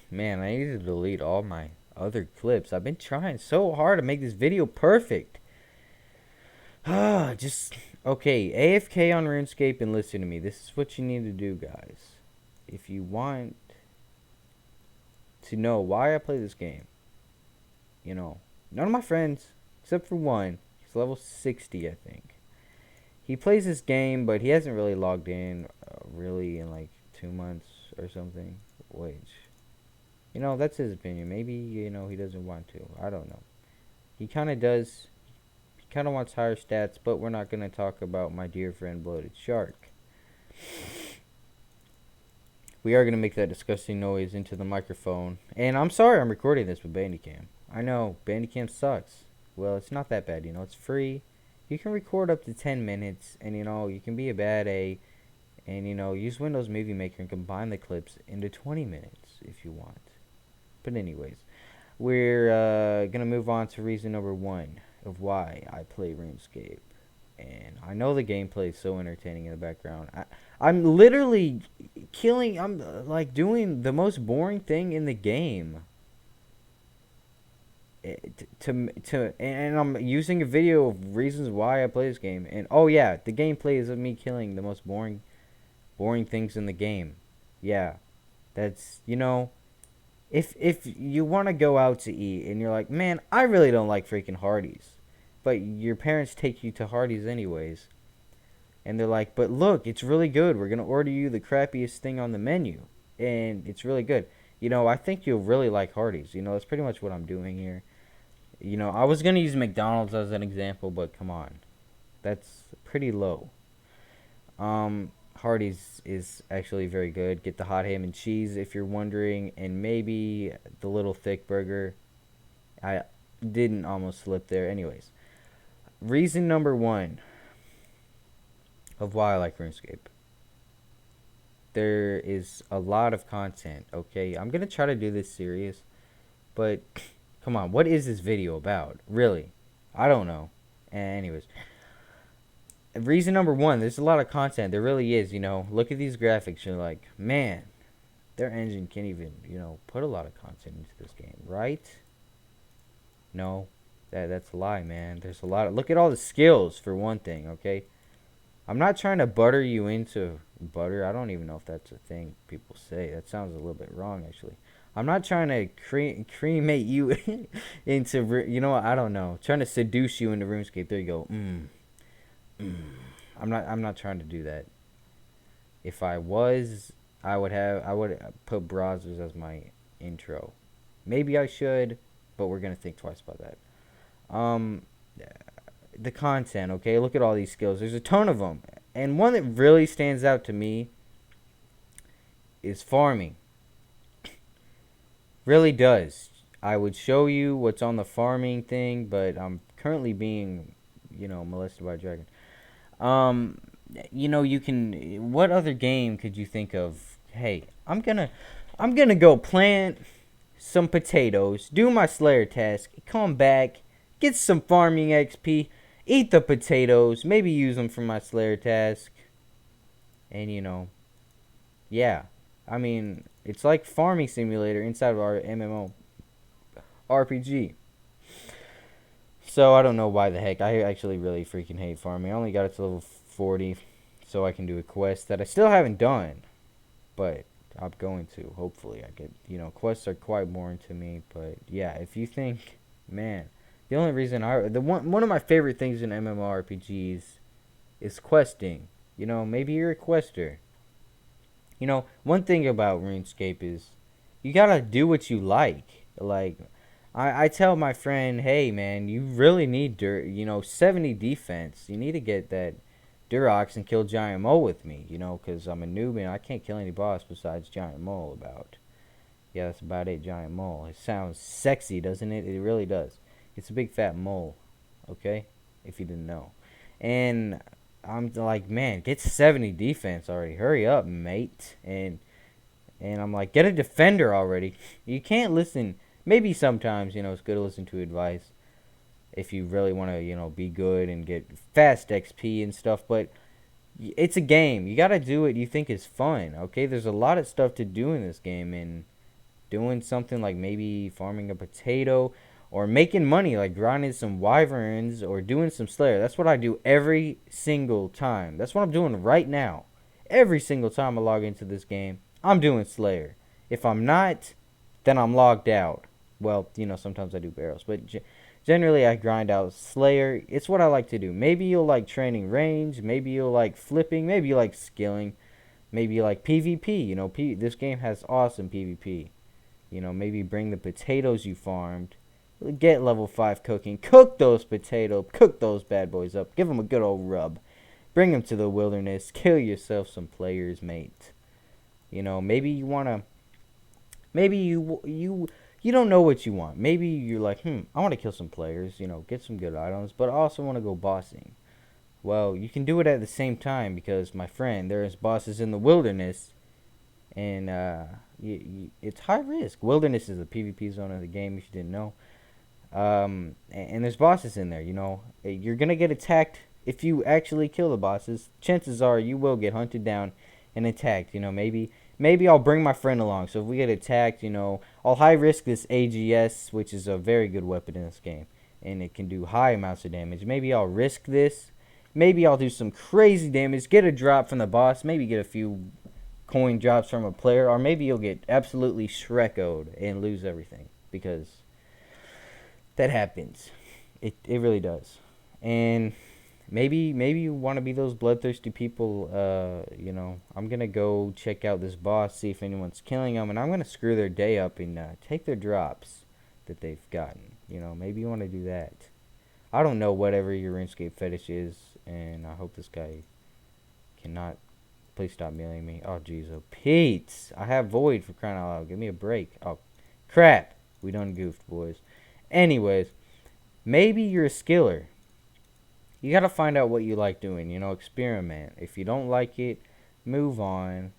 Man, I need to delete all my other clips. I've been trying so hard to make this video perfect. Just okay. AFK on RuneScape and listen to me. This is what you need to do, guys. If you want to know why I play this game, none of my friends, except for one, he's level 60, I think. He plays this game, but he hasn't really logged in really in like 2 months or something. Which, that's his opinion. Maybe, he doesn't want to. I don't know. He kind of does. He kind of wants higher stats, but we're not going to talk about my dear friend Bloated Shark. We are going to make that disgusting noise into the microphone. And I'm sorry I'm recording this with Bandicam. I know, Bandicam sucks. Well, it's not that bad, it's free. You can record up to 10 minutes, and, you can be a bad A, and, use Windows Movie Maker and combine the clips into 20 minutes if you want. But anyways, we're going to move on to reason number 1 of why I play RuneScape. And I know the gameplay is so entertaining in the background. I'm literally I'm like doing the most boring thing in the game. And I'm using a video of reasons why I play this game. And oh yeah, the gameplay is of me killing the most boring things in the game. Yeah, that's if you want to go out to eat and you're like, man, I really don't like freaking Hardee's, but your parents take you to Hardee's anyways, and they're like, but look, it's really good. We're gonna order you the crappiest thing on the menu, and it's really good. I think you'll really like Hardee's. That's pretty much what I'm doing here. I was gonna use McDonald's as an example, but come on, that's pretty low. Hardee's is actually very good. Get the hot ham and cheese if you're wondering, and maybe the little thick burger. I didn't almost slip there. Anyways, reason number 1 of why I like RuneScape. There is a lot of content, okay? I'm going to try to do this serious, but come on, what is this video about? Really? I don't know. Anyways, reason number 1, there's a lot of content. There really is, Look at these graphics. You're like, man, their engine can't even, put a lot of content into this game, right? No, that's a lie, man. There's a lot of, look at all the skills for one thing, okay? I'm not trying to butter you into butter. I don't even know if that's a thing people say. That sounds a little bit wrong, actually. I'm not trying to cremate you into, I don't know. Trying to seduce you into RuneScape. There you go. I'm not trying to do that. If I was, I would put browsers as my intro. Maybe I should, but we're gonna think twice about that. The content, okay? Look at all these skills. There's a ton of them, and one that really stands out to me is farming. Really does. I would show you what's on the farming thing, but I'm currently being, molested by a dragon. You can. What other game could you think of? Hey, I'm gonna go plant some potatoes, do my Slayer task, come back, get some farming XP, eat the potatoes, maybe use them for my Slayer task, and yeah. I mean, it's like farming simulator inside of our MMO RPG. So I don't know why the heck. I actually really freaking hate farming. I only got it to level 40 so I can do a quest that I still haven't done. But I'm going to. Hopefully I get, quests are quite boring to me. But yeah, if you think, man, the only reason one of my favorite things in MMORPGs is questing. Maybe you're a quester. One thing about RuneScape is you gotta do what you like. Like, I tell my friend, hey man, you really need 70 defense. You need to get that Durox and kill Giant Mole with me, because I'm a noob and I can't kill any boss besides Giant Mole about. Yeah, that's about it, Giant Mole. It sounds sexy, doesn't it? It really does. It's a big fat mole, okay? If you didn't know. And I'm like, man, get 70 defense already. Hurry up, mate. And I'm like, get a defender already. You can't listen. Maybe sometimes, it's good to listen to advice if you really want to, be good and get fast XP and stuff. But it's a game. You got to do what you think is fun, okay? There's a lot of stuff to do in this game. And doing something like maybe farming a potato or making money like grinding some wyverns or doing some slayer. That's what I do every single time. That's what I'm doing right now. Every single time I log into this game, I'm doing slayer. If I'm not, then I'm logged out. Well, sometimes I do barrels, but generally I grind out slayer. It's what I like to do. Maybe you'll like training range, maybe you'll like flipping, maybe you like skilling, maybe you like PvP. This game has awesome PvP. Maybe bring the potatoes you farmed, get level 5 cooking, cook those potatoes, cook those bad boys up, give them a good old rub, bring them to the wilderness, kill yourself some players, mate. Maybe you want to, maybe you don't know what you want. Maybe you're like, I want to kill some players, get some good items, but I also want to go bossing. Well, you can do it at the same time because, my friend, there's bosses in the wilderness, and it's high risk. Wilderness is the PvP zone of the game, if you didn't know. And there's bosses in there, You're going to get attacked if you actually kill the bosses. Chances are you will get hunted down and attacked, Maybe I'll bring my friend along, so if we get attacked, I'll high risk this AGS, which is a very good weapon in this game, and it can do high amounts of damage. Maybe I'll risk this. Maybe I'll do some crazy damage, get a drop from the boss, maybe get a few coin drops from a player, or maybe you'll get absolutely Shrek-o'd and lose everything, because that happens. It really does. And maybe you want to be those bloodthirsty people. I'm gonna go check out this boss, see if anyone's killing them, and I'm gonna screw their day up and take their drops that they've gotten. Maybe you want to do that. I don't know, whatever your RuneScape fetish is, and I hope this guy cannot. Please stop mailing me. Oh, jeez. Oh, Pete. I have Void, for crying out loud. Give me a break. Oh, crap. We done goofed, boys. Anyways, maybe you're a skiller. You gotta find out what you like doing. Experiment. If you don't like it, move on.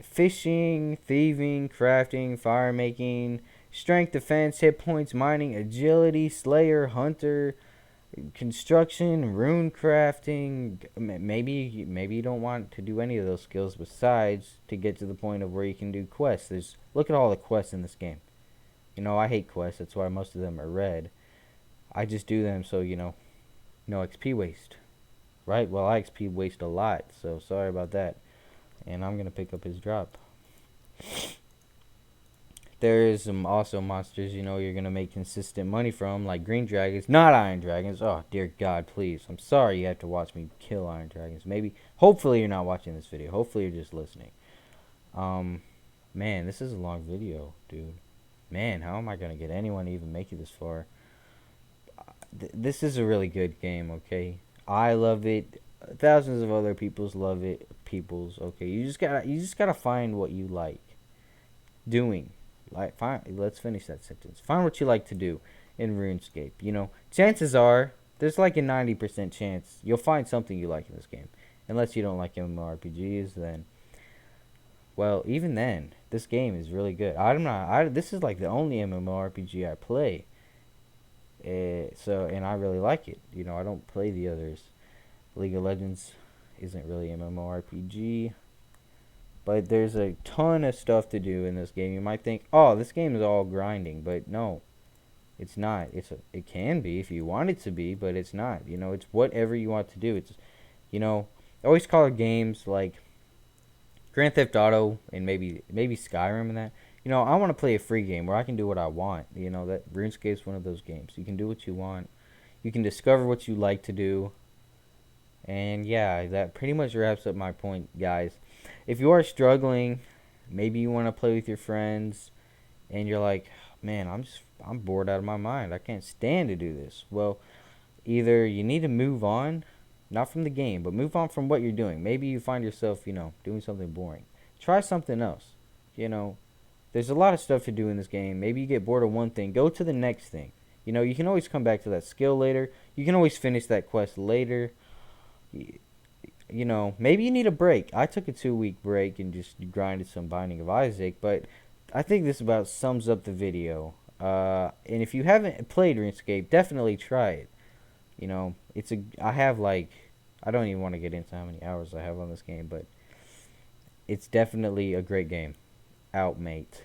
Fishing, thieving, crafting, fire making, strength, defense, hit points, mining, agility, slayer, hunter, construction, rune crafting. Maybe you don't want to do any of those skills besides to get to the point of where you can do quests. Look at all the quests in this game. I hate quests. That's why most of them are red. I just do them so no XP waste, right? Well, I XP waste a lot, so sorry about that. And I'm gonna pick up his drop. There is some also monsters, you're going to make consistent money from, like green dragons, not iron dragons. Oh, dear God, please. I'm sorry you have to watch me kill iron dragons. Hopefully you're not watching this video. Hopefully you're just listening. Man, this is a long video, dude. Man, how am I going to get anyone to even make it this far? This is a really good game, okay? I love it. Thousands of other peoples love it. Okay? You just gotta find what you like doing. Let's finish that sentence. Find what you like to do in RuneScape. Chances are there's like a 90% chance you'll find something you like in this game. Unless you don't like MMORPGs, then, well, even then, this game is really good. This is like the only MMORPG I play. And I really like it. I don't play the others. League of Legends isn't really MMORPG. But there's a ton of stuff to do in this game. You might think, oh, this game is all grinding. But no, it's not. It can be if you want it to be, but it's not. It's whatever you want to do. It's, I always call it games like Grand Theft Auto and maybe Skyrim and that. I want to play a free game where I can do what I want. That RuneScape is one of those games. You can do what you want. You can discover what you like to do. And yeah, that pretty much wraps up my point, guys. If you are struggling, maybe you want to play with your friends, and you're like, man, I'm bored out of my mind. I can't stand to do this. Well, either you need to move on, not from the game, but move on from what you're doing. Maybe you find yourself, doing something boring. Try something else. There's a lot of stuff to do in this game. Maybe you get bored of one thing. Go to the next thing. You can always come back to that skill later. You can always finish that quest later. Maybe you need a break. I took a 2-week break and just grinded some Binding of Isaac, but I think this about sums up the video. And if you haven't played RuneScape, definitely try it. I don't even want to get into how many hours I have on this game, but it's definitely a great game. Out, mate.